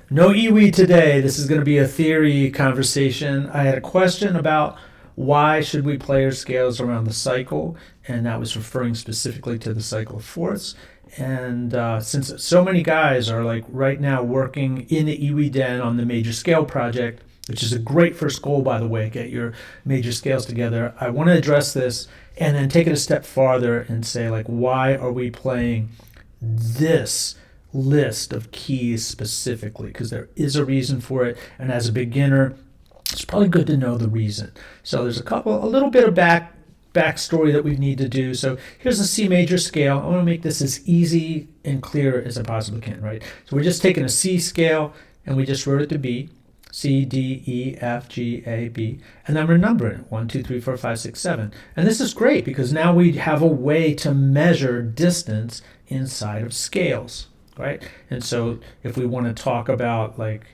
No iwi today. This is going to be a theory conversation. I had a question about why should we play our scales around the cycle, and that was referring specifically to the cycle of fourths. And since so many guys are like right now working in the iwi den on the major scale project, which is a great first goal, by the way, get your major scales together. I want to address this and then take it a step farther and say, like, why are we playing this list of keys specifically? Because there is a reason for it, and as a beginner, it's probably good to know the reason. So there's a little bit of backstory that we need to do. So here's the C major scale. I want to make this as easy and clear as I possibly can, right? So we're just taking a C scale and we just wrote it to B. C, D, E, F, G, A, B, and then we're numbering it 1, 2, 3, 4, 5, 6, 7. And this is great because now we have a way to measure distance inside of scales, right? And so if we want to talk about like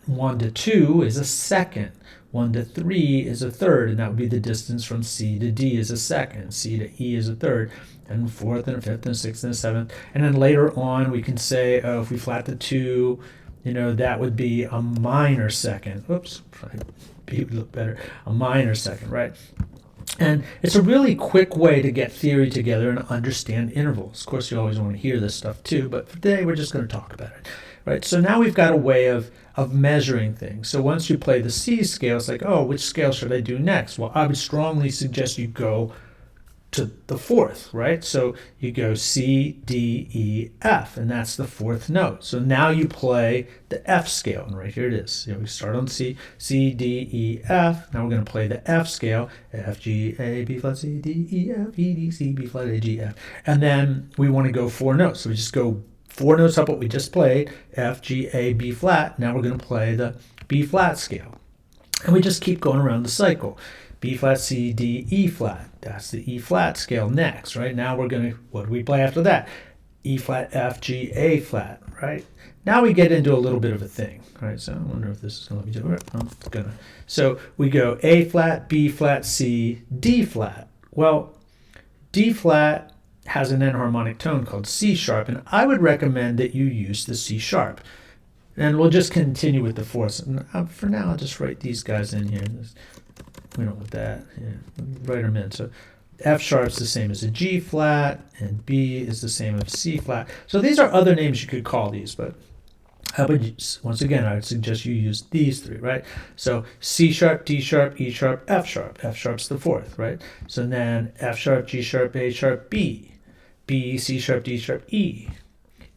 1 to 2 is a second, 1 to 3 is a third, and that would be the distance from C to D is a second, C to E is a third, and fourth and a fifth and a sixth and a seventh. And then later on we can say, oh, if we flat the 2, that would be a minor second. Oops, B would look better. A minor second, right? And it's a really quick way to get theory together and understand intervals. Of course, you always want to hear this stuff too, but for today we're just going to talk about it, right? So now we've got a way of measuring things. So once you play the C scale, it's like, oh, which scale should I do next? Well, I would strongly suggest you go to the fourth, right? So you go C, D, E, F, and that's the fourth note. So now you play the F scale, and right here it is. We start on C, C, D, E, F. Now we're going to play the F scale, F, G, A, B flat, C, D, E, F, E, D, C, B flat, A, G, F. And then we want to go 4 notes. So we just go 4 notes up what we just played, F, G, A, B flat. Now we're going to play the B flat scale. And we just keep going around the cycle. B flat, C, D, E flat. That's the E flat scale next, right? Now we're going to, what do we play after that? E flat, F, G, A flat, right? Now we get into a little bit of a thing, right? So I wonder if this is going to let me do it. I'm going to. So we go A flat, B flat, C, D flat. Well, D flat has an enharmonic tone called C sharp, and I would recommend that you use the C sharp. And we'll just continue with the fourths. And for now, I'll just write these guys in here. We don't want that. Yeah, write them in. So F sharp's the same as a G flat, and B is the same as C flat. So these are other names you could call these, but once again, I would suggest you use these 3, right? So C sharp, D sharp, E sharp, F sharp. F sharp's the fourth, right? So then F sharp, G sharp, A sharp, B. B, C sharp, D sharp, E.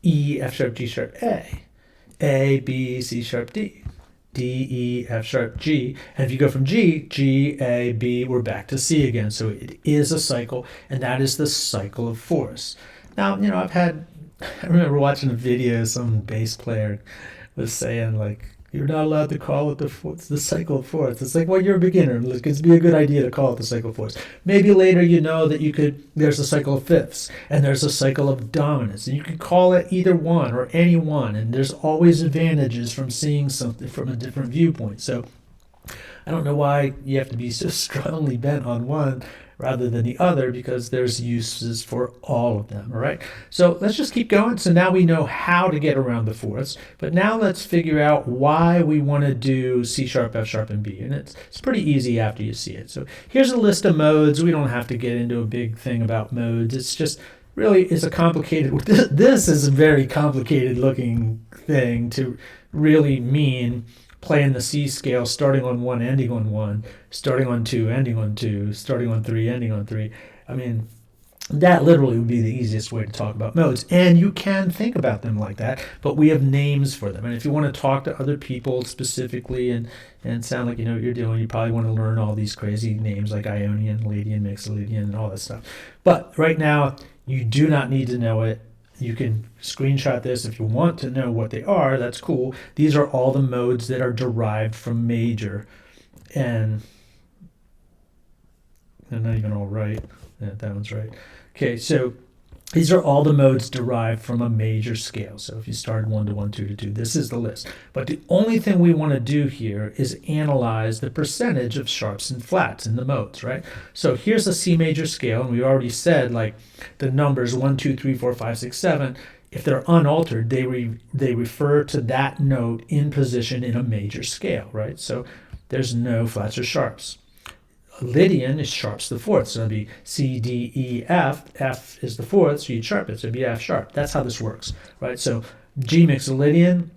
E, F sharp, G sharp, A, B, C sharp, D. D, E, F sharp, G. And if you go from G, G, A, B, we're back to C again. So it is a cycle, and that is the cycle of fourths. Now, I remember watching a video, some bass player was saying, like, you're not allowed to call it the cycle of fourths. It's like, well, you're a beginner. It'd be a good idea to call it the cycle of fourths. Maybe later there's a cycle of fifths, and there's a cycle of dominants, and you can call it either one or any one, and there's always advantages from seeing something from a different viewpoint. So I don't know why you have to be so strongly bent on one rather than the other, because there's uses for all of them, all right? So let's just keep going. So now we know how to get around the fourths, but now let's figure out why we want to do C sharp, F sharp, and B, and it's pretty easy after you see it. So here's a list of modes. We don't have to get into a big thing about modes. It's just really is a complicated, this is a very complicated looking thing to really mean playing the C scale, starting on 1, ending on 1, starting on 2, ending on 2, starting on 3, ending on 3. I mean, that literally would be the easiest way to talk about modes. And you can think about them like that, but we have names for them. And if you want to talk to other people specifically and sound like you know what you're doing, you probably want to learn all these crazy names like Ionian, Lydian, Mixolydian, and all that stuff. But right now, you do not need to know it. You can screenshot this if you want to know what they are. That's cool. These are all the modes that are derived from major. And they're not even all right. Yeah, that one's right. Okay, so these are all the modes derived from a major scale. So if you started 1 to 1, 2 to 2, this is the list. But the only thing we want to do here is analyze the percentage of sharps and flats in the modes, right? So here's a C major scale, and we already said like the numbers 1, 2, 3, 4, 5, 6, 7. If they're unaltered, they refer to that note in position in a major scale, right? So there's no flats or sharps. Lydian is sharps the fourth, so it'd be C, D, E, F. F is the fourth, so you'd sharp it, so it'd be F sharp. That's how this works, right? So G Mixolydian,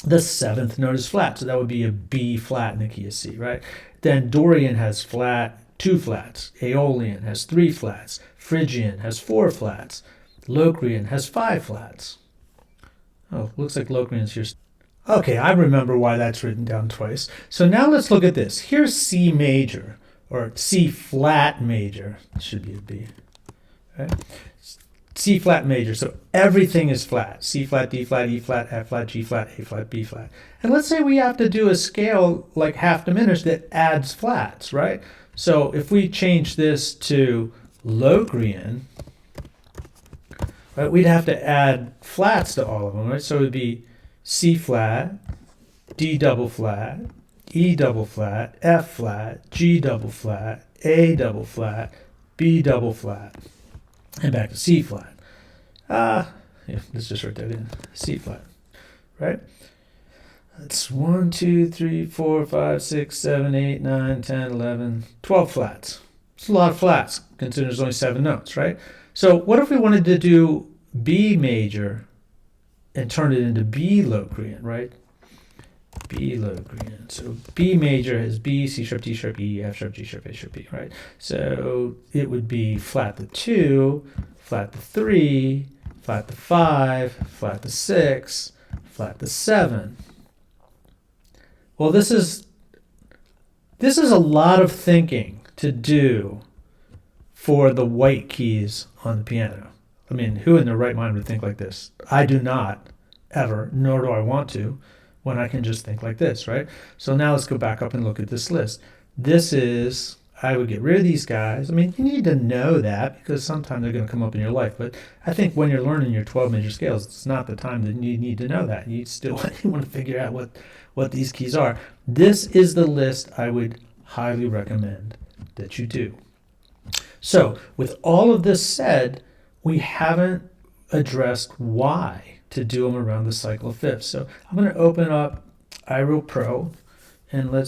the seventh note is flat, so that would be a B flat in the key of C, right? Then Dorian has flat, 2 flats. Aeolian has 3 flats. Phrygian has 4 flats. Locrian has 5 flats. Oh, looks like Locrian's here. Okay, I remember why that's written down twice. So now let's look at this. Here's C major, or C flat major. It should be a B. Right? C flat major, so everything is flat. C flat, D flat, E flat, F flat, G flat, A flat, B flat. And let's say we have to do a scale like half diminished that adds flats, right? So if we change this to Locrian, right, we'd have to add flats to all of them, right? So it would be C flat, D double flat, E double flat, F flat, G double flat, A double flat, B double flat, and back to C flat. Yeah, let's just write that in. C flat, right? That's 1, 2, 3, 4, 5, 6, 7, 8, 9, 10, 11, 12 flats. It's a lot of flats, considering there's only 7 notes, right? So what if we wanted to do B major and turn it into B Locrian, right? B Locrian. So B major is B, C sharp, D sharp, E, F sharp, G sharp, A sharp, B, right? So it would be flat to 2, flat to 3, flat to 5, flat to 6, flat to 7. Well, this is a lot of thinking to do for the white keys on the piano. I mean, who in their right mind would think like this? I do not, ever, nor do I want to, when I can just think like this, right? So now let's go back up and look at this list. This is, I would get rid of these guys. I mean, you need to know that because sometime they're going to come up in your life. But I think when you're learning your 12 major scales, it's not the time that you need to know that. You still want to figure out what these keys are. This is the list I would highly recommend that you do. So with all of this said, we haven't addressed why to do them around the cycle of fifths. So I'm going to open up iReal Pro, and we're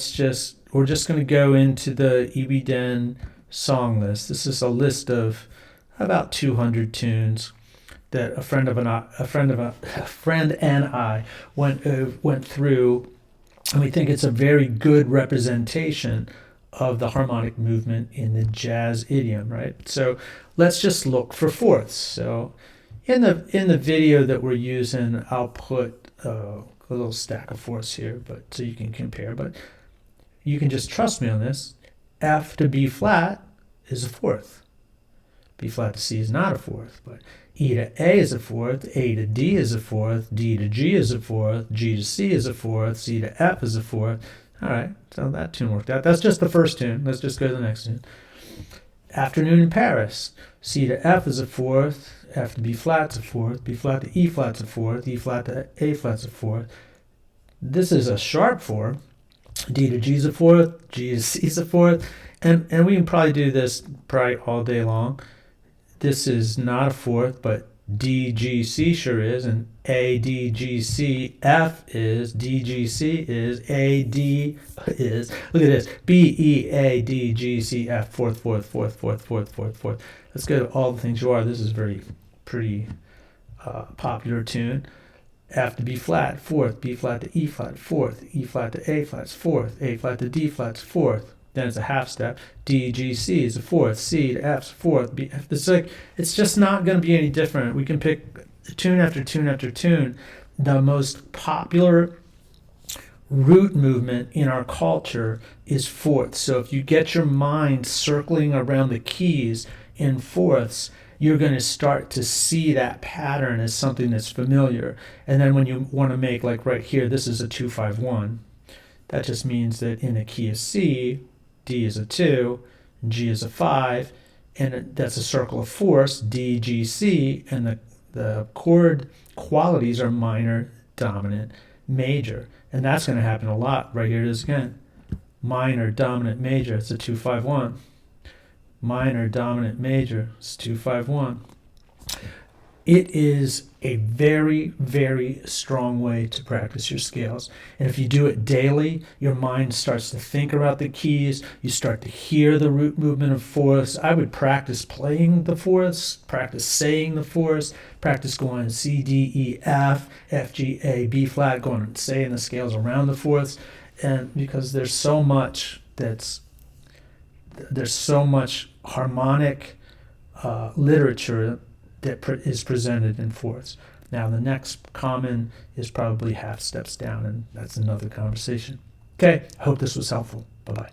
just going to go into the EBDen song list. This is a list of about 200 tunes that a friend and I went through, and we think it's a very good representation of the harmonic movement in the jazz idiom, right? So let's just look for fourths. So in the video that we're using, I'll put a little stack of fourths here, but so you can compare. But you can just trust me on this. F to B flat is a fourth. B flat to C is not a fourth, but E to A is a fourth, A to D is a fourth, D to G is a fourth, G to C is a fourth, C to F is a fourth. All right, so that tune worked out. That's just the first tune. Let's just go to the next tune. Afternoon in Paris. C to F is a fourth, F to B flat's a fourth, B flat to E flat's a fourth, E flat to A flat's a fourth. This is a sharp form. D to G is a fourth, G to C is a fourth, and we can probably do this probably all day long. This is not a fourth, but D, G, C sure is, and A, D, G, C, F is, D, G, C is, A, D is. Look at this. B, E, A, D, G, C, F, fourth, fourth, fourth, fourth, fourth, fourth, fourth. Let's go to All the Things You Are. This is pretty popular tune. F to B flat, fourth, B flat to E flat, fourth, E flat to A flat's fourth, A flat to D flat's fourth. Then it's a half step. D, G, C is a fourth, C to F's fourth. B, F. It's just not going to be any different. We can pick tune after tune after tune. The most popular root movement in our culture is fourths. So if you get your mind circling around the keys in fourths, you're going to start to see that pattern as something that's familiar. And then when you want to make, like right here, this is a 2-5-1. That just means that in the key of C, D is a 2, G is a 5, and that's a circle of fourths, D, G, C, and the chord qualities are minor, dominant, major. And that's going to happen a lot. Right here it is again. Minor, dominant, major. It's a 2-5-1. Minor, dominant, major. It's 2-5-1. It is a very, very strong way to practice your scales. And if you do it daily, your mind starts to think about the keys. You start to hear the root movement of fourths. I would practice playing the fourths, practice saying the fourths, practice going C, D, E, F, F, G, A, B flat, going and saying the scales around the fourths. And because there's so much harmonic literature that is presented in fourths. Now, the next common is probably half steps down, and that's another conversation. Okay, I hope this was helpful. Bye-bye.